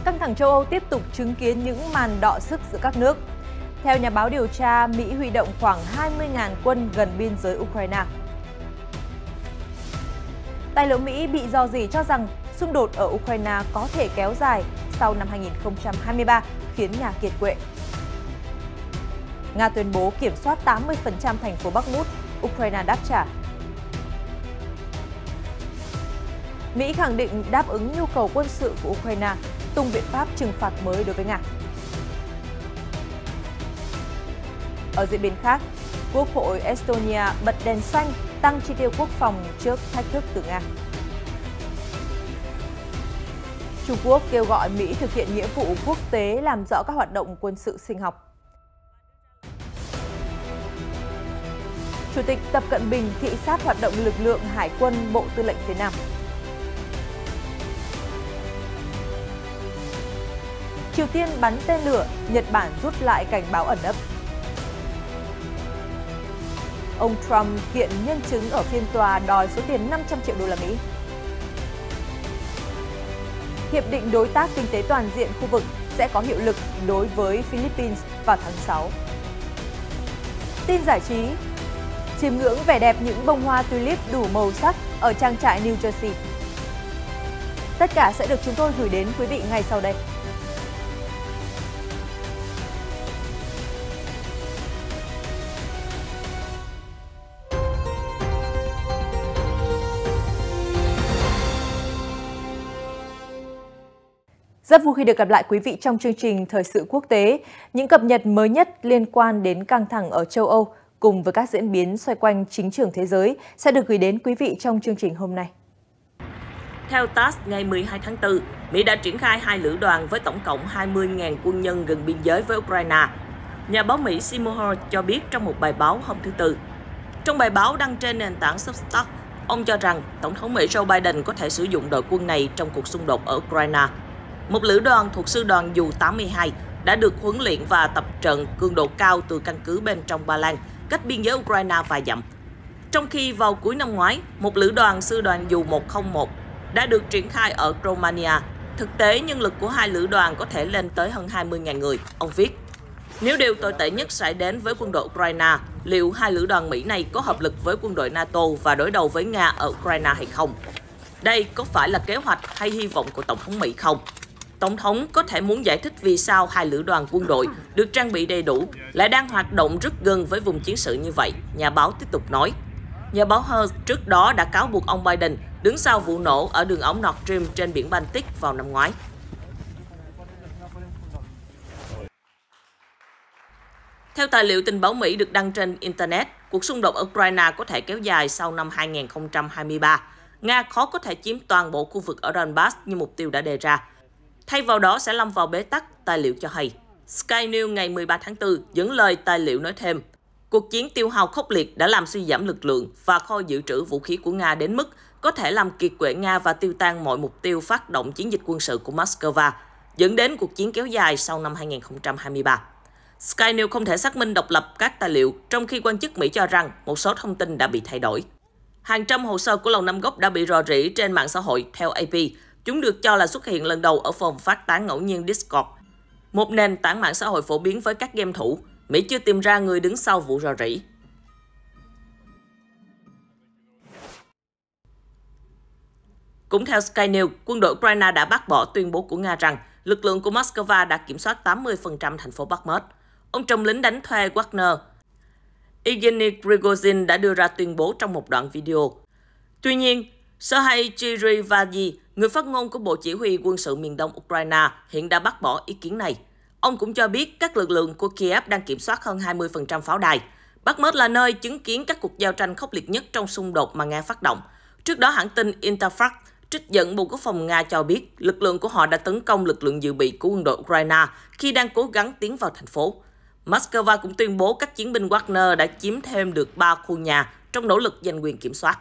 căng thẳng châu Âu tiếp tục chứng kiến những màn đọ sức giữa các nước. Theo nhà báo điều tra, Mỹ huy động khoảng 20.000 quân gần biên giới Ukraine. Tài liệu Mỹ bị rò rỉ cho rằng xung đột ở Ukraine có thể kéo dài sau năm 2023, khiến Nga kiệt quệ. Nga tuyên bố kiểm soát 80% thành phố Bakhmut, Ukraine đáp trả. Mỹ khẳng định đáp ứng nhu cầu quân sự của Ukraine, tung biện pháp trừng phạt mới đối với Nga. Ở diễn biến khác, Quốc hội Estonia bật đèn xanh tăng chi tiêu quốc phòng trước thách thức từ Nga. Trung Quốc kêu gọi Mỹ thực hiện nghĩa vụ quốc tế làm rõ các hoạt động quân sự sinh học. Chủ tịch Tập Cận Bình thị sát hoạt động lực lượng Hải quân Bộ Tư lệnh phía Nam. Triều Tiên bắn tên lửa, Nhật Bản rút lại cảnh báo ẩn ấp. Ông Trump kiện nhân chứng ở phiên tòa đòi số tiền 500 triệu đô la Mỹ. Hiệp định đối tác kinh tế toàn diện khu vực sẽ có hiệu lực đối với Philippines vào tháng 6. Tin giải trí, chiêm ngưỡng vẻ đẹp những bông hoa tulip đủ màu sắc ở trang trại New Jersey. Tất cả sẽ được chúng tôi gửi đến quý vị ngay sau đây. Rất vui khi được gặp lại quý vị trong chương trình Thời sự quốc tế. Những cập nhật mới nhất liên quan đến căng thẳng ở châu Âu cùng với các diễn biến xoay quanh chính trường thế giới sẽ được gửi đến quý vị trong chương trình hôm nay. Theo TASS, ngày 12 tháng 4, Mỹ đã triển khai 2 lữ đoàn với tổng cộng 20.000 quân nhân gần biên giới với Ukraine. Nhà báo Mỹ Seymour cho biết trong một bài báo hôm thứ Tư. Trong bài báo đăng trên nền tảng Substack, ông cho rằng Tổng thống Mỹ Joe Biden có thể sử dụng đội quân này trong cuộc xung đột ở Ukraine. Một lữ đoàn thuộc sư đoàn dù 82 đã được huấn luyện và tập trận cường độ cao từ căn cứ bên trong Ba Lan, cách biên giới Ukraine vài dặm. Trong khi vào cuối năm ngoái, một lữ đoàn sư đoàn dù 101 đã được triển khai ở Romania. Thực tế, nhân lực của 2 lữ đoàn có thể lên tới hơn 20.000 người, ông viết. Nếu điều tồi tệ nhất xảy đến với quân đội Ukraine, liệu 2 lữ đoàn Mỹ này có hợp lực với quân đội NATO và đối đầu với Nga ở Ukraine hay không? Đây có phải là kế hoạch hay hy vọng của Tổng thống Mỹ không? Tổng thống có thể muốn giải thích vì sao 2 lữ đoàn quân đội được trang bị đầy đủ lại đang hoạt động rất gần với vùng chiến sự như vậy, nhà báo tiếp tục nói. Nhà báo Hearst trước đó đã cáo buộc ông Biden đứng sau vụ nổ ở đường ống Nord Stream trên biển Baltic vào năm ngoái. Theo tài liệu tình báo Mỹ được đăng trên Internet, cuộc xung đột ở Ukraine có thể kéo dài sau năm 2023. Nga khó có thể chiếm toàn bộ khu vực ở Donbass như mục tiêu đã đề ra. Thay vào đó sẽ lâm vào bế tắc, tài liệu cho hay. Sky News ngày 13 tháng 4 dẫn lời tài liệu nói thêm, cuộc chiến tiêu hao khốc liệt đã làm suy giảm lực lượng và kho dự trữ vũ khí của Nga đến mức có thể làm kiệt quệ Nga và tiêu tan mọi mục tiêu phát động chiến dịch quân sự của Moscow, dẫn đến cuộc chiến kéo dài sau năm 2023. Sky News không thể xác minh độc lập các tài liệu, trong khi quan chức Mỹ cho rằng một số thông tin đã bị thay đổi. Hàng trăm hồ sơ của Lầu Năm Góc đã bị rò rỉ trên mạng xã hội, theo AP. Chúng được cho là xuất hiện lần đầu ở phòng phát tán ngẫu nhiên Discord, một nền tảng mạng xã hội phổ biến với các game thủ. Mỹ chưa tìm ra người đứng sau vụ rò rỉ. Cũng theo Sky News, quân đội Ukraine đã bác bỏ tuyên bố của Nga rằng lực lượng của Moscow đã kiểm soát 80% thành phố Bakhmut. Ông trong lính đánh thuê Wagner, Evgeny Prigozhin đã đưa ra tuyên bố trong một đoạn video. Tuy nhiên, Serhiy Chirivadze, người phát ngôn của Bộ Chỉ huy Quân sự miền Đông Ukraine, hiện đã bác bỏ ý kiến này. Ông cũng cho biết các lực lượng của Kiev đang kiểm soát hơn 20% pháo đài. Bakhmut là nơi chứng kiến các cuộc giao tranh khốc liệt nhất trong xung đột mà Nga phát động. Trước đó, hãng tin Interfax trích dẫn Bộ Quốc phòng Nga cho biết lực lượng của họ đã tấn công lực lượng dự bị của quân đội Ukraine khi đang cố gắng tiến vào thành phố. Moscow cũng tuyên bố các chiến binh Wagner đã chiếm thêm được 3 khu nhà trong nỗ lực giành quyền kiểm soát.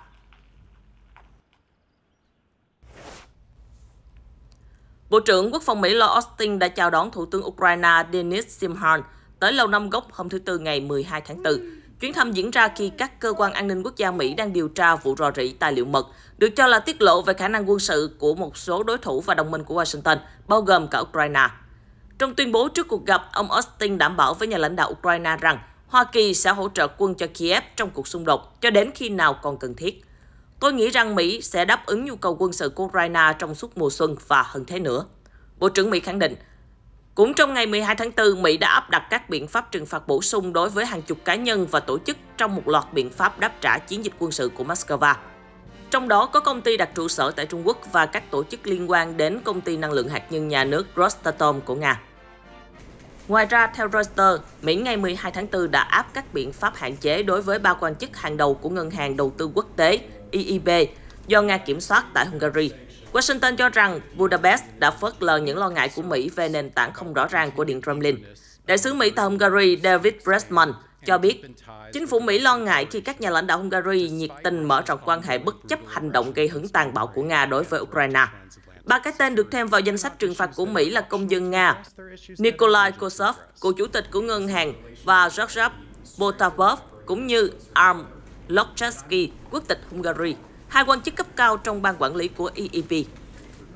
Bộ trưởng Quốc phòng Mỹ Lloyd Austin đã chào đón Thủ tướng Ukraine Denis Shmyhal tới Lầu Năm Góc hôm thứ Tư ngày 12 tháng 4. Chuyến thăm diễn ra khi các cơ quan an ninh quốc gia Mỹ đang điều tra vụ rò rỉ tài liệu mật, được cho là tiết lộ về khả năng quân sự của một số đối thủ và đồng minh của Washington, bao gồm cả Ukraine. Trong tuyên bố trước cuộc gặp, ông Austin đảm bảo với nhà lãnh đạo Ukraine rằng Hoa Kỳ sẽ hỗ trợ quân cho Kiev trong cuộc xung đột cho đến khi nào còn cần thiết. Tôi nghĩ rằng Mỹ sẽ đáp ứng nhu cầu quân sự của Ukraine trong suốt mùa xuân và hơn thế nữa. Bộ trưởng Mỹ khẳng định. Cũng trong ngày 12 tháng 4, Mỹ đã áp đặt các biện pháp trừng phạt bổ sung đối với hàng chục cá nhân và tổ chức trong một loạt biện pháp đáp trả chiến dịch quân sự của Moscow. Trong đó có công ty đặt trụ sở tại Trung Quốc và các tổ chức liên quan đến công ty năng lượng hạt nhân nhà nước Rosatom của Nga. Ngoài ra, theo Reuters, Mỹ ngày 12 tháng 4 đã áp các biện pháp hạn chế đối với 3 quan chức hàng đầu của Ngân hàng Đầu tư Quốc tế EIB do Nga kiểm soát tại Hungary. Washington cho rằng Budapest đã phớt lờ những lo ngại của Mỹ về nền tảng không rõ ràng của Điện Kremlin. Đại sứ Mỹ tại Hungary David Bresman cho biết, chính phủ Mỹ lo ngại khi các nhà lãnh đạo Hungary nhiệt tình mở rộng quan hệ bất chấp hành động gây hấn tàn bạo của Nga đối với Ukraine. 3 cái tên được thêm vào danh sách trừng phạt của Mỹ là công dân Nga Nikolai Kosov, cựu chủ tịch của ngân hàng, và George Potapov, cũng như Arm Lokchevsky, quốc tịch Hungary, 2 quan chức cấp cao trong ban quản lý của EIB.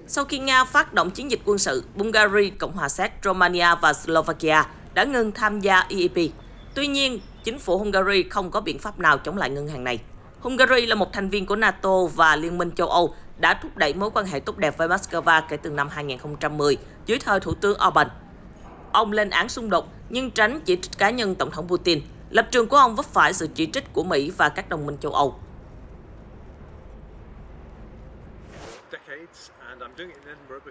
Sau khi Nga phát động chiến dịch quân sự, Bulgaria, Cộng hòa Séc, Romania và Slovakia đã ngừng tham gia EIB. Tuy nhiên, chính phủ Hungary không có biện pháp nào chống lại ngân hàng này. Hungary là một thành viên của NATO và Liên minh châu Âu, đã thúc đẩy mối quan hệ tốt đẹp với Moscow kể từ năm 2010 dưới thời Thủ tướng Orbán. Ông lên án xung đột nhưng tránh chỉ trích cá nhân Tổng thống Putin. Lập trường của ông vấp phải sự chỉ trích của Mỹ và các đồng minh châu Âu.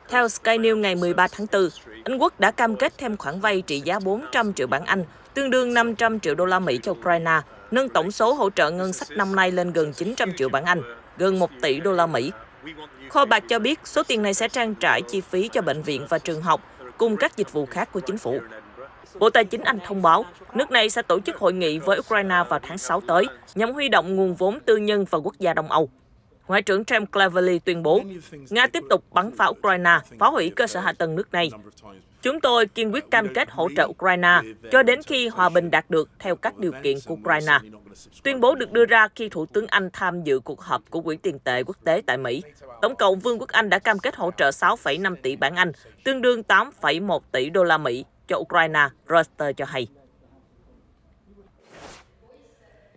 Theo Sky News ngày 13 tháng 4, Anh Quốc đã cam kết thêm khoản vay trị giá 400 triệu bảng Anh, tương đương 500 triệu đô la Mỹ cho Ukraine, nâng tổng số hỗ trợ ngân sách năm nay lên gần 900 triệu bảng Anh, gần 1 tỷ đô la Mỹ. Kho bạc cho biết số tiền này sẽ trang trải chi phí cho bệnh viện và trường học, cùng các dịch vụ khác của chính phủ. Bộ Tài chính Anh thông báo, nước này sẽ tổ chức hội nghị với Ukraine vào tháng 6 tới, nhằm huy động nguồn vốn tư nhân và quốc gia Đông Âu. Ngoại trưởng James Cleverly tuyên bố, Nga tiếp tục bắn phá Ukraine, phá hủy cơ sở hạ tầng nước này. Chúng tôi kiên quyết cam kết hỗ trợ Ukraine cho đến khi hòa bình đạt được theo các điều kiện của Ukraine. Tuyên bố được đưa ra khi Thủ tướng Anh tham dự cuộc họp của Quỹ tiền tệ quốc tế tại Mỹ. Tổng cộng Vương quốc Anh đã cam kết hỗ trợ 6,5 tỷ bảng Anh, tương đương 8,1 tỷ đô la Mỹ cho Ukraine, Reuters cho hay.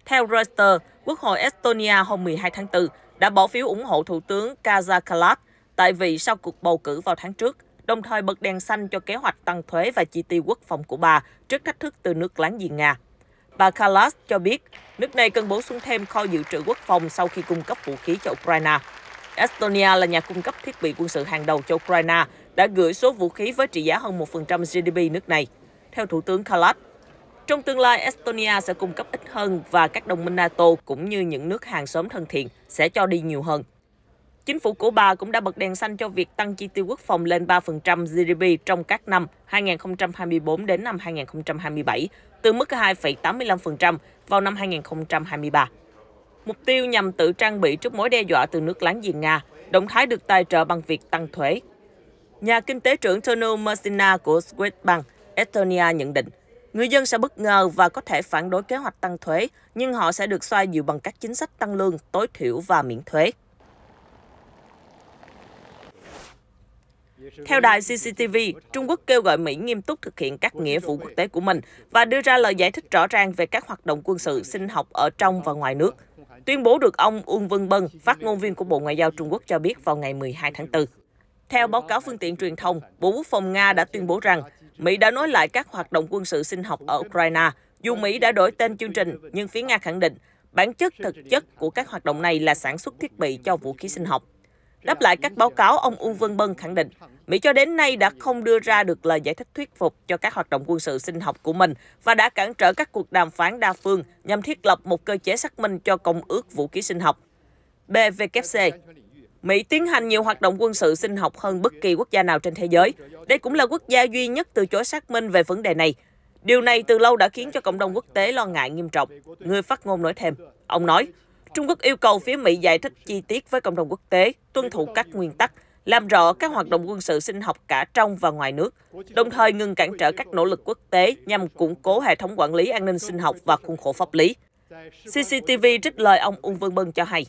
Theo Reuters, Quốc hội Estonia hôm 12 tháng 4 đã bỏ phiếu ủng hộ Thủ tướng Kaja Kallas tại vị sau cuộc bầu cử vào tháng trước, đồng thời bật đèn xanh cho kế hoạch tăng thuế và chi tiêu quốc phòng của bà trước thách thức từ nước láng giềng Nga. Bà Kallas cho biết nước này cần bổ sung thêm kho dự trữ quốc phòng sau khi cung cấp vũ khí cho Ukraine. Estonia là nhà cung cấp thiết bị quân sự hàng đầu cho Ukraine, đã gửi số vũ khí với trị giá hơn 1% GDP nước này. Theo Thủ tướng Kallas, trong tương lai, Estonia sẽ cung cấp ít hơn và các đồng minh NATO cũng như những nước hàng xóm thân thiện sẽ cho đi nhiều hơn. Chính phủ của bà cũng đã bật đèn xanh cho việc tăng chi tiêu quốc phòng lên 3% GDP trong các năm 2024 đến năm 2027, từ mức 2,85% vào năm 2023. Mục tiêu nhằm tự trang bị trước mối đe dọa từ nước láng giềng Nga, động thái được tài trợ bằng việc tăng thuế. Nhà kinh tế trưởng Tonu Mersina của Swedbank Estonia nhận định, người dân sẽ bất ngờ và có thể phản đối kế hoạch tăng thuế, nhưng họ sẽ được xoa dịu bằng các chính sách tăng lương tối thiểu và miễn thuế. Theo đài CCTV, Trung Quốc kêu gọi Mỹ nghiêm túc thực hiện các nghĩa vụ quốc tế của mình và đưa ra lời giải thích rõ ràng về các hoạt động quân sự sinh học ở trong và ngoài nước. Tuyên bố được ông Uông Vân Bân, phát ngôn viên của Bộ Ngoại giao Trung Quốc cho biết vào ngày 12 tháng 4. Theo báo cáo phương tiện truyền thông, Bộ Quốc phòng Nga đã tuyên bố rằng Mỹ đã nối lại các hoạt động quân sự sinh học ở Ukraine. Dù Mỹ đã đổi tên chương trình, nhưng phía Nga khẳng định bản chất thực chất của các hoạt động này là sản xuất thiết bị cho vũ khí sinh học. Đáp lại các báo cáo, ông Uông Vân Bân khẳng định Mỹ cho đến nay đã không đưa ra được lời giải thích thuyết phục cho các hoạt động quân sự sinh học của mình và đã cản trở các cuộc đàm phán đa phương nhằm thiết lập một cơ chế xác minh cho Công ước Vũ khí sinh học. BWC, Mỹ tiến hành nhiều hoạt động quân sự sinh học hơn bất kỳ quốc gia nào trên thế giới. Đây cũng là quốc gia duy nhất từ chối xác minh về vấn đề này. Điều này từ lâu đã khiến cho cộng đồng quốc tế lo ngại nghiêm trọng. Người phát ngôn nói thêm, ông nói, Trung Quốc yêu cầu phía Mỹ giải thích chi tiết với cộng đồng quốc tế, tuân thủ các nguyên tắc, làm rõ các hoạt động quân sự sinh học cả trong và ngoài nước, đồng thời ngừng cản trở các nỗ lực quốc tế nhằm củng cố hệ thống quản lý an ninh sinh học và khuôn khổ pháp lý. CCTV trích lời ông Uông Vân Bân cho hay.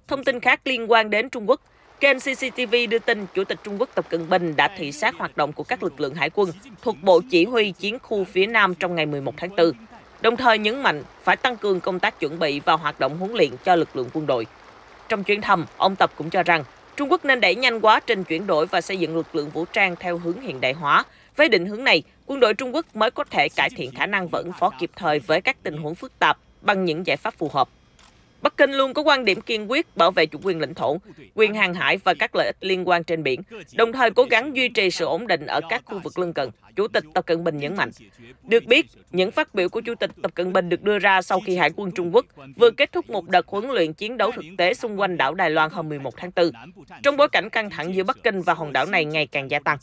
Thông tin khác liên quan đến Trung Quốc, kênh CCTV đưa tin Chủ tịch Trung Quốc Tập Cận Bình đã thị sát hoạt động của các lực lượng hải quân thuộc Bộ Chỉ huy Chiến khu phía Nam trong ngày 11 tháng 4, đồng thời nhấn mạnh phải tăng cường công tác chuẩn bị và hoạt động huấn luyện cho lực lượng quân đội. Trong chuyến thăm, ông Tập cũng cho rằng Trung Quốc nên đẩy nhanh quá trình chuyển đổi và xây dựng lực lượng vũ trang theo hướng hiện đại hóa. Với định hướng này, quân đội Trung Quốc mới có thể cải thiện khả năng và ứng phó kịp thời với các tình huống phức tạp bằng những giải pháp phù hợp. Bắc Kinh luôn có quan điểm kiên quyết bảo vệ chủ quyền lãnh thổ, quyền hàng hải và các lợi ích liên quan trên biển, đồng thời cố gắng duy trì sự ổn định ở các khu vực lân cận, Chủ tịch Tập Cận Bình nhấn mạnh. Được biết, những phát biểu của Chủ tịch Tập Cận Bình được đưa ra sau khi Hải quân Trung Quốc vừa kết thúc một đợt huấn luyện chiến đấu thực tế xung quanh đảo Đài Loan hôm 11 tháng 4, trong bối cảnh căng thẳng giữa Bắc Kinh và hòn đảo này ngày càng gia tăng.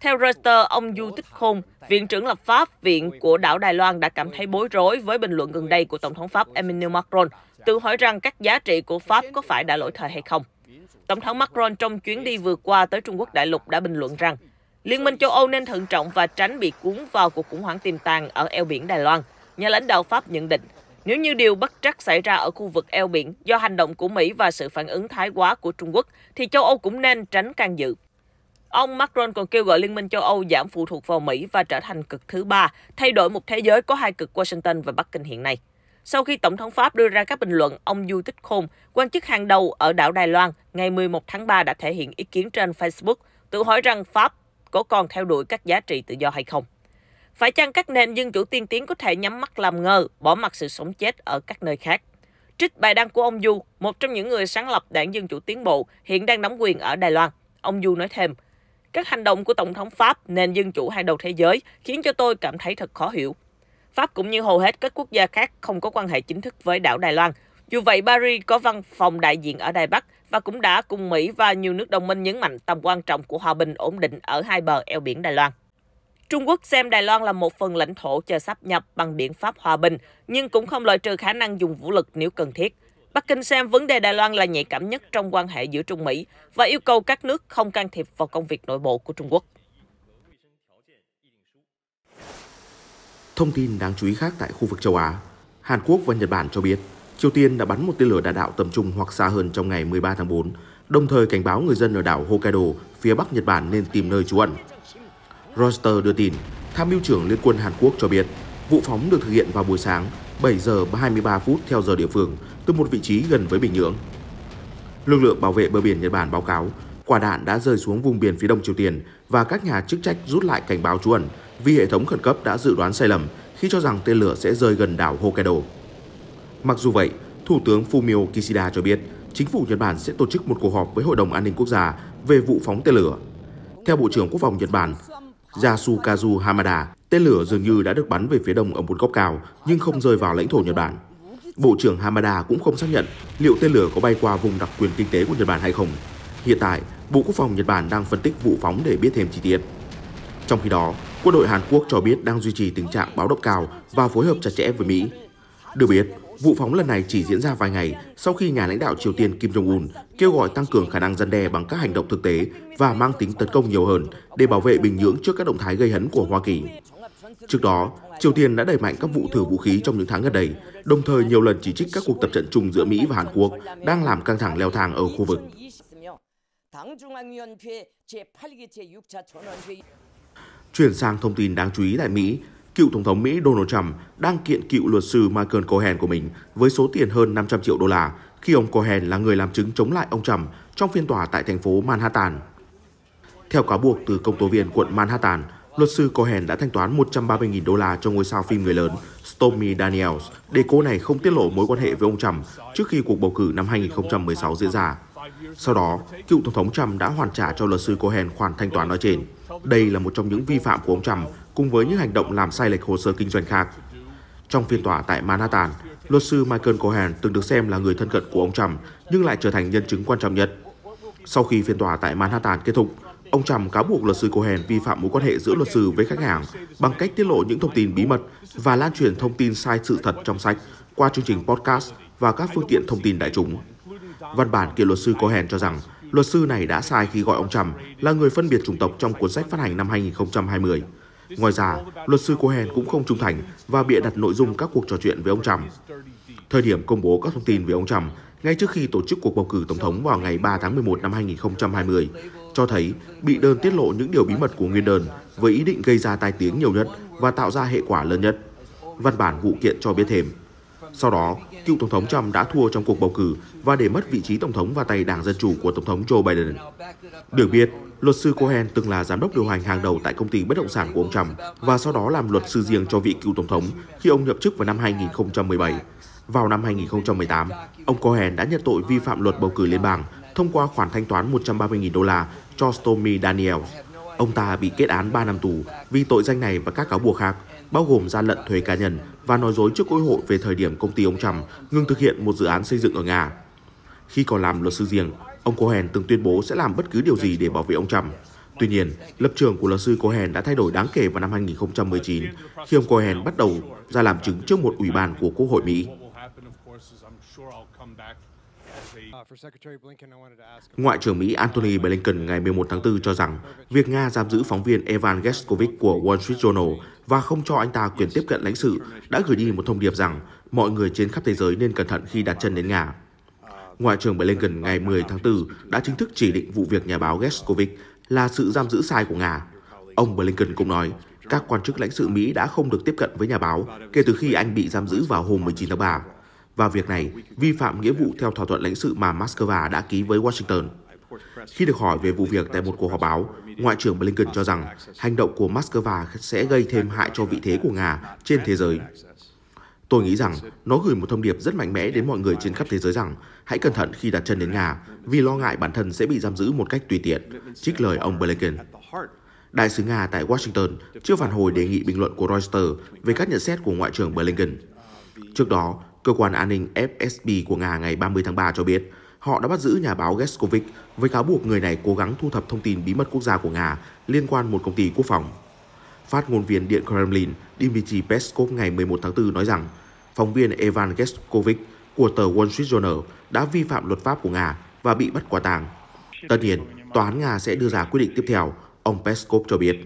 Theo Reuters, ông Du Tích Khôn, Viện trưởng lập pháp viện của đảo Đài Loan đã cảm thấy bối rối với bình luận gần đây của Tổng thống Pháp Emmanuel Macron, tự hỏi rằng các giá trị của Pháp có phải đã lỗi thời hay không. Tổng thống Macron trong chuyến đi vừa qua tới Trung Quốc đại lục đã bình luận rằng Liên minh châu Âu nên thận trọng và tránh bị cuốn vào cuộc khủng hoảng tiềm tàng ở eo biển Đài Loan. Nhà lãnh đạo Pháp nhận định, nếu như điều bất trắc xảy ra ở khu vực eo biển do hành động của Mỹ và sự phản ứng thái quá của Trung Quốc, thì châu Âu cũng nên tránh can dự. Ông Macron còn kêu gọi Liên minh châu Âu giảm phụ thuộc vào Mỹ và trở thành cực thứ ba, thay đổi một thế giới có hai cực Washington và Bắc Kinh hiện nay. Sau khi Tổng thống Pháp đưa ra các bình luận, ông Du Tích Khôn, quan chức hàng đầu ở đảo Đài Loan, ngày 11 tháng 3 đã thể hiện ý kiến trên Facebook, tự hỏi rằng Pháp có còn theo đuổi các giá trị tự do hay không. Phải chăng các nền dân chủ tiên tiến có thể nhắm mắt làm ngơ, bỏ mặc sự sống chết ở các nơi khác? Trích bài đăng của ông Du, một trong những người sáng lập Đảng Dân Chủ Tiến Bộ, hiện đang nắm quyền ở Đài Loan. Ông Du nói thêm, các hành động của Tổng thống Pháp, nền dân chủ hàng đầu thế giới, khiến cho tôi cảm thấy thật khó hiểu. Pháp cũng như hầu hết các quốc gia khác không có quan hệ chính thức với đảo Đài Loan. Dù vậy, Paris có văn phòng đại diện ở Đài Bắc và cũng đã cùng Mỹ và nhiều nước đồng minh nhấn mạnh tầm quan trọng của hòa bình ổn định ở hai bờ eo biển Đài Loan. Trung Quốc xem Đài Loan là một phần lãnh thổ chờ sáp nhập bằng biện pháp hòa bình, nhưng cũng không loại trừ khả năng dùng vũ lực nếu cần thiết. Bắc Kinh xem vấn đề Đài Loan là nhạy cảm nhất trong quan hệ giữa Trung Mỹ và yêu cầu các nước không can thiệp vào công việc nội bộ của Trung Quốc. Thông tin đáng chú ý khác tại khu vực châu Á, Hàn Quốc và Nhật Bản cho biết Triều Tiên đã bắn một tên lửa đạn đạo tầm trung hoặc xa hơn trong ngày 13 tháng 4, đồng thời cảnh báo người dân ở đảo Hokkaido, phía bắc Nhật Bản nên tìm nơi trú ẩn. Reuters đưa tin, Tham mưu trưởng Liên quân Hàn Quốc cho biết vụ phóng được thực hiện vào buổi sáng 7 giờ 23 phút theo giờ địa phương từ một vị trí gần với Bình Nhưỡng. Lực lượng bảo vệ bờ biển Nhật Bản báo cáo quả đạn đã rơi xuống vùng biển phía đông Triều Tiên và các nhà chức trách rút lại cảnh báo trú ẩn vì hệ thống khẩn cấp đã dự đoán sai lầm khi cho rằng tên lửa sẽ rơi gần đảo Hokkaido. Mặc dù vậy, Thủ tướng Fumio Kishida cho biết chính phủ Nhật Bản sẽ tổ chức một cuộc họp với Hội đồng An ninh Quốc gia về vụ phóng tên lửa. Theo Bộ trưởng Quốc phòng Nhật Bản Yasukazu Hamada, tên lửa dường như đã được bắn về phía đông ở một góc cao nhưng không rơi vào lãnh thổ Nhật Bản. Bộ trưởng Hamada cũng không xác nhận liệu tên lửa có bay qua vùng đặc quyền kinh tế của Nhật Bản hay không. Hiện tại, Bộ Quốc phòng Nhật Bản đang phân tích vụ phóng để biết thêm chi tiết. Trong khi đó, quân đội Hàn Quốc cho biết đang duy trì tình trạng báo động cao và phối hợp chặt chẽ với Mỹ. Được biết, vụ phóng lần này chỉ diễn ra vài ngày sau khi nhà lãnh đạo Triều Tiên Kim Jong-un kêu gọi tăng cường khả năng răn đe bằng các hành động thực tế và mang tính tấn công nhiều hơn để bảo vệ Bình Nhưỡng trước các động thái gây hấn của Hoa Kỳ. Trước đó, Triều Tiên đã đẩy mạnh các vụ thử vũ khí trong những tháng gần đây, đồng thời nhiều lần chỉ trích các cuộc tập trận chung giữa Mỹ và Hàn Quốc đang làm căng thẳng leo thang ở khu vực. Chuyển sang thông tin đáng chú ý tại Mỹ, cựu Tổng thống Mỹ Donald Trump đang kiện cựu luật sư Michael Cohen của mình với số tiền hơn 500 triệu đô la khi ông Cohen là người làm chứng chống lại ông Trump trong phiên tòa tại thành phố Manhattan. Theo cáo buộc từ công tố viên quận Manhattan, luật sư Cohen đã thanh toán 130.000 đô la cho ngôi sao phim người lớn Stormy Daniels để cô này không tiết lộ mối quan hệ với ông Trump trước khi cuộc bầu cử năm 2016 diễn ra. Sau đó, cựu Tổng thống Trump đã hoàn trả cho luật sư Cohen khoản thanh toán nói trên. Đây là một trong những vi phạm của ông Trump cùng với những hành động làm sai lệch hồ sơ kinh doanh khác. Trong phiên tòa tại Manhattan, luật sư Michael Cohen từng được xem là người thân cận của ông Trump nhưng lại trở thành nhân chứng quan trọng nhất. Sau khi phiên tòa tại Manhattan kết thúc, Ông Trump cáo buộc luật sư Cohen vi phạm mối quan hệ giữa luật sư với khách hàng bằng cách tiết lộ những thông tin bí mật và lan truyền thông tin sai sự thật trong sách qua chương trình podcast và các phương tiện thông tin đại chúng. Văn bản kiện luật sư Cohen cho rằng luật sư này đã sai khi gọi ông Trump là người phân biệt chủng tộc trong cuốn sách phát hành năm 2020. Ngoài ra, luật sư Cohen cũng không trung thành và bịa đặt nội dung các cuộc trò chuyện với ông Trump. Thời điểm công bố các thông tin về ông Trump, ngay trước khi tổ chức cuộc bầu cử tổng thống vào ngày 3 tháng 11 năm 2020, cho thấy bị đơn tiết lộ những điều bí mật của nguyên đơn với ý định gây ra tai tiếng nhiều nhất và tạo ra hệ quả lớn nhất. Văn bản vụ kiện cho biết thêm. Sau đó, cựu Tổng thống Trump đã thua trong cuộc bầu cử và để mất vị trí Tổng thống vào tay Đảng Dân Chủ của Tổng thống Joe Biden. Được biết, luật sư Cohen từng là giám đốc điều hành hàng đầu tại công ty bất động sản của ông Trump và sau đó làm luật sư riêng cho vị cựu Tổng thống khi ông nhậm chức vào năm 2017. Vào năm 2018, ông Cohen đã nhận tội vi phạm luật bầu cử liên bang thông qua khoản thanh toán $130.000 cho Stormy Daniels. Ông ta bị kết án 3 năm tù vì tội danh này và các cáo buộc khác, bao gồm gian lận thuế cá nhân và nói dối trước Quốc hội về thời điểm công ty ông Trump ngừng thực hiện một dự án xây dựng ở Nga. Khi còn làm luật sư riêng, ông Cohen từng tuyên bố sẽ làm bất cứ điều gì để bảo vệ ông Trump. Tuy nhiên, lập trường của luật sư Cohen đã thay đổi đáng kể vào năm 2019 khi ông Cohen bắt đầu ra làm chứng trước một ủy ban của Quốc hội Mỹ. Ngoại trưởng Mỹ Antony Blinken ngày 11 tháng 4 cho rằng việc Nga giam giữ phóng viên Evan Gershkovich của Wall Street Journal và không cho anh ta quyền tiếp cận lãnh sự đã gửi đi một thông điệp rằng mọi người trên khắp thế giới nên cẩn thận khi đặt chân đến Nga. Ngoại trưởng Blinken ngày 10 tháng 4 đã chính thức chỉ định vụ việc nhà báo Gershkovich là sự giam giữ sai của Nga. Ông Blinken cũng nói, các quan chức lãnh sự Mỹ đã không được tiếp cận với nhà báo kể từ khi anh bị giam giữ vào hôm 19 tháng 3. Và việc này vi phạm nghĩa vụ theo thỏa thuận lãnh sự mà Moscow đã ký với Washington. Khi được hỏi về vụ việc tại một cuộc họp báo, Ngoại trưởng Blinken cho rằng hành động của Moscow sẽ gây thêm hại cho vị thế của Nga trên thế giới. Tôi nghĩ rằng nó gửi một thông điệp rất mạnh mẽ đến mọi người trên khắp thế giới rằng hãy cẩn thận khi đặt chân đến Nga vì lo ngại bản thân sẽ bị giam giữ một cách tùy tiện, trích lời ông Blinken. Đại sứ Nga tại Washington chưa phản hồi đề nghị bình luận của Reuters về các nhận xét của Ngoại trưởng Blinken. Trước đó, Cơ quan an ninh FSB của Nga ngày 30 tháng 3 cho biết họ đã bắt giữ nhà báo Gershkovich với cáo buộc người này cố gắng thu thập thông tin bí mật quốc gia của Nga liên quan một công ty quốc phòng. Phát ngôn viên Điện Kremlin Dmitry Peskov ngày 11 tháng 4 nói rằng phóng viên Evan Gershkovich của tờ Wall Street Journal đã vi phạm luật pháp của Nga và bị bắt quả tang. Tất nhiên, tòa án Nga sẽ đưa ra quyết định tiếp theo, ông Peskov cho biết.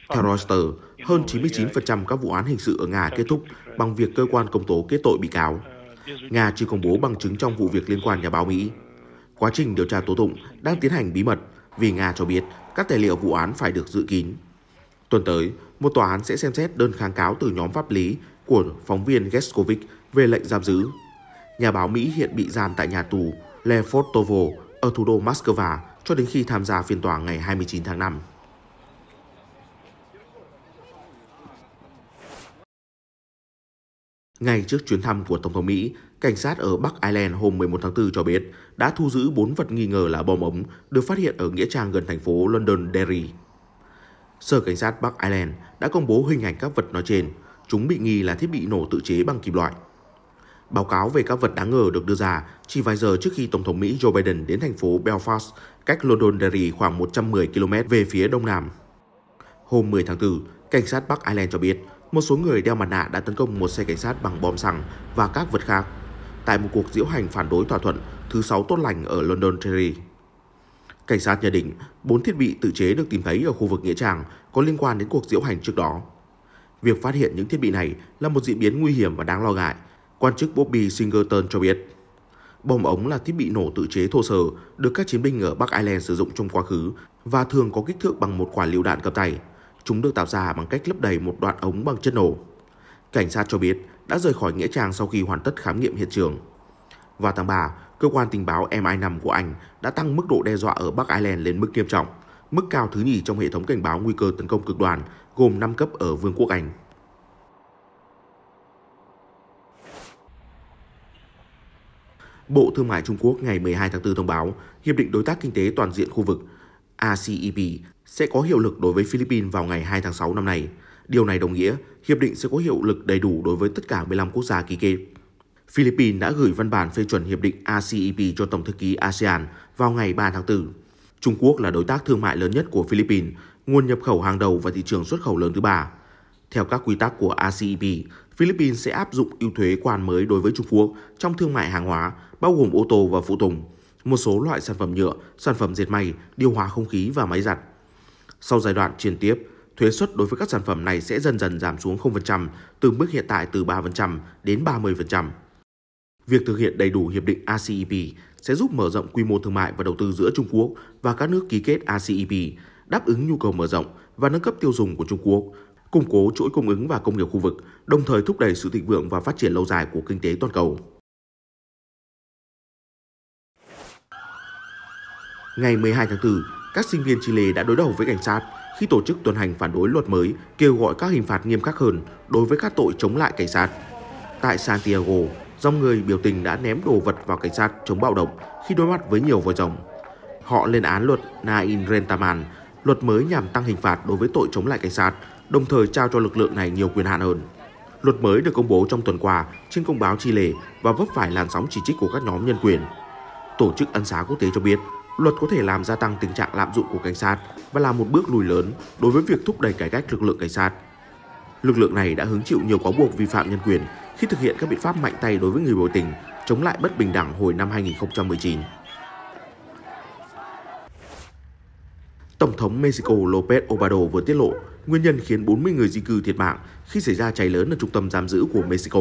Theo Reuters, hơn 99% các vụ án hình sự ở Nga kết thúc bằng việc cơ quan công tố kết tội bị cáo. Nga chưa công bố bằng chứng trong vụ việc liên quan nhà báo Mỹ. Quá trình điều tra tố tụng đang tiến hành bí mật vì Nga cho biết các tài liệu vụ án phải được giữ kín. Tuần tới, một tòa án sẽ xem xét đơn kháng cáo từ nhóm pháp lý của phóng viên Gershkovich về lệnh giam giữ. Nhà báo Mỹ hiện bị giam tại nhà tù Lefortovo ở thủ đô Moscow cho đến khi tham gia phiên tòa ngày 29 tháng 5. Ngay trước chuyến thăm của Tổng thống Mỹ, cảnh sát ở Bắc Ireland hôm 11 tháng 4 cho biết đã thu giữ 4 vật nghi ngờ là bom ống được phát hiện ở nghĩa trang gần thành phố Londonderry. Sở Cảnh sát Bắc Ireland đã công bố hình ảnh các vật nói trên. Chúng bị nghi là thiết bị nổ tự chế bằng kim loại. Báo cáo về các vật đáng ngờ được đưa ra chỉ vài giờ trước khi Tổng thống Mỹ Joe Biden đến thành phố Belfast, cách Londonderry khoảng 110 km về phía đông nam. Hôm 10 tháng 4, cảnh sát Bắc Ireland cho biết một số người đeo mặt nạ đã tấn công một xe cảnh sát bằng bom xăng và các vật khác tại một cuộc diễu hành phản đối thỏa thuận thứ 6 tốt lành ở Londonderry. Cảnh sát nhận định 4 thiết bị tự chế được tìm thấy ở khu vực nghĩa trang có liên quan đến cuộc diễu hành trước đó. Việc phát hiện những thiết bị này là một diễn biến nguy hiểm và đáng lo ngại, quan chức Bobby Singleton cho biết. Bom ống là thiết bị nổ tự chế thô sơ được các chiến binh ở Bắc Ireland sử dụng trong quá khứ và thường có kích thước bằng một quả lựu đạn cầm tay. Chúng được tạo ra bằng cách lấp đầy một đoạn ống bằng chất nổ. Cảnh sát cho biết đã rời khỏi nghĩa trang sau khi hoàn tất khám nghiệm hiện trường. Vào tháng 3, cơ quan tình báo MI5 của Anh đã tăng mức độ đe dọa ở Bắc Ireland lên mức nghiêm trọng, mức cao thứ nhì trong hệ thống cảnh báo nguy cơ tấn công cực đoan, gồm 5 cấp ở Vương quốc Anh. Bộ Thương mại Trung Quốc ngày 12 tháng 4 thông báo Hiệp định Đối tác Kinh tế Toàn diện khu vực RCEP sẽ có hiệu lực đối với Philippines vào ngày 2 tháng 6 năm nay. Điều này đồng nghĩa hiệp định sẽ có hiệu lực đầy đủ đối với tất cả 15 quốc gia ký kết. Philippines đã gửi văn bản phê chuẩn hiệp định RCEP cho Tổng thư ký ASEAN vào ngày 3 tháng 4. Trung Quốc là đối tác thương mại lớn nhất của Philippines, nguồn nhập khẩu hàng đầu và thị trường xuất khẩu lớn thứ ba. Theo các quy tắc của RCEP, Philippines sẽ áp dụng ưu thuế quan mới đối với Trung Quốc trong thương mại hàng hóa, bao gồm ô tô và phụ tùng, một số loại sản phẩm nhựa, sản phẩm dệt may, điều hòa không khí và máy giặt. Sau giai đoạn chuyển tiếp, thuế suất đối với các sản phẩm này sẽ dần dần giảm xuống 0% từ mức hiện tại từ 3% đến 30%. Việc thực hiện đầy đủ hiệp định RCEP sẽ giúp mở rộng quy mô thương mại và đầu tư giữa Trung Quốc và các nước ký kết RCEP, đáp ứng nhu cầu mở rộng và nâng cấp tiêu dùng của Trung Quốc, củng cố chuỗi cung ứng và công nghiệp khu vực, đồng thời thúc đẩy sự thịnh vượng và phát triển lâu dài của kinh tế toàn cầu. Ngày 12 tháng 4, các sinh viên Chile đã đối đầu với cảnh sát khi tổ chức tuần hành phản đối luật mới kêu gọi các hình phạt nghiêm khắc hơn đối với các tội chống lại cảnh sát. Tại Santiago, dòng người biểu tình đã ném đồ vật vào cảnh sát chống bạo động khi đối mặt với nhiều voi rồng. Họ lên án luật Nain Rentaman, luật mới nhằm tăng hình phạt đối với tội chống lại cảnh sát, đồng thời trao cho lực lượng này nhiều quyền hạn hơn. Luật mới được công bố trong tuần qua trên công báo Chile và vấp phải làn sóng chỉ trích của các nhóm nhân quyền. Tổ chức Ân xá Quốc tế cho biết, luật có thể làm gia tăng tình trạng lạm dụng của cảnh sát và là một bước lùi lớn đối với việc thúc đẩy cải cách lực lượng cảnh sát. Lực lượng này đã hứng chịu nhiều cáo buộc vi phạm nhân quyền khi thực hiện các biện pháp mạnh tay đối với người biểu tình, chống lại bất bình đẳng hồi năm 2019. Tổng thống Mexico López Obrador vừa tiết lộ nguyên nhân khiến 40 người di cư thiệt mạng khi xảy ra cháy lớn ở trung tâm giam giữ của Mexico.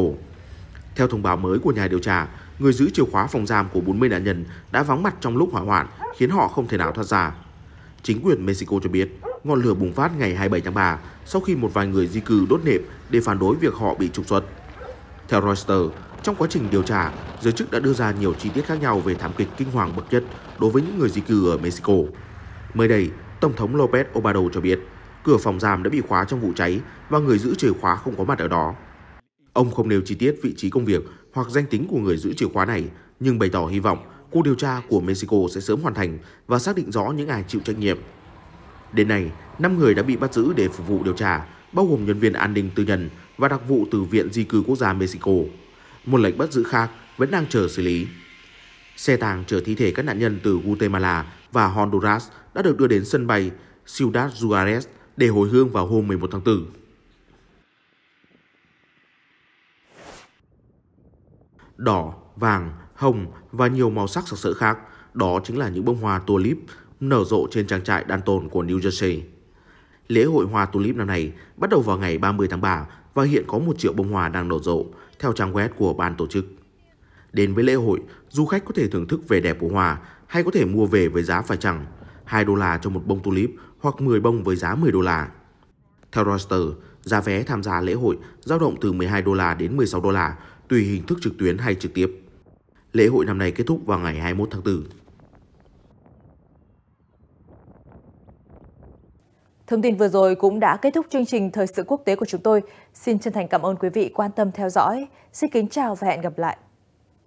Theo thông báo mới của nhà điều tra, người giữ chìa khóa phòng giam của 40 nạn nhân đã vắng mặt trong lúc hỏa hoạn, khiến họ không thể nào thoát ra. Chính quyền Mexico cho biết, ngọn lửa bùng phát ngày 27 tháng 3 sau khi một vài người di cư đốt nệm để phản đối việc họ bị trục xuất. Theo Reuters, trong quá trình điều tra, giới chức đã đưa ra nhiều chi tiết khác nhau về thảm kịch kinh hoàng bậc nhất đối với những người di cư ở Mexico. Mới đây, Tổng thống López Obrador cho biết, cửa phòng giam đã bị khóa trong vụ cháy và người giữ chìa khóa không có mặt ở đó. Ông không nêu chi tiết vị trí công việc hoặc danh tính của người giữ chìa khóa này, nhưng bày tỏ hy vọng cuộc điều tra của Mexico sẽ sớm hoàn thành và xác định rõ những ai chịu trách nhiệm. Đến nay, 5 người đã bị bắt giữ để phục vụ điều tra, bao gồm nhân viên an ninh tư nhân và đặc vụ từ Viện Di cư Quốc gia Mexico. Một lệnh bắt giữ khác vẫn đang chờ xử lý. Xe tang chở thi thể các nạn nhân từ Guatemala và Honduras đã được đưa đến sân bay Ciudad Juárez để hồi hương vào hôm 11 tháng 4. Đỏ, vàng, hồng và nhiều màu sắc sặc sỡ khác, đó chính là những bông hoa tulip nở rộ trên trang trại Danton của New Jersey. Lễ hội hoa tulip năm nay bắt đầu vào ngày 30 tháng 3 và hiện có 1 triệu bông hoa đang nở rộ, theo trang web của ban tổ chức. Đến với lễ hội, du khách có thể thưởng thức vẻ đẹp của hoa hay có thể mua về với giá phải chăng $2 cho một bông tulip hoặc 10 bông với giá $10. Theo Reuters, giá vé tham gia lễ hội dao động từ $12 đến $16, tùy hình thức trực tuyến hay trực tiếp. Lễ hội năm nay kết thúc vào ngày 21 tháng 4. Thông tin vừa rồi cũng đã kết thúc chương trình Thời sự quốc tế của chúng tôi. Xin chân thành cảm ơn quý vị quan tâm theo dõi. Xin kính chào và hẹn gặp lại.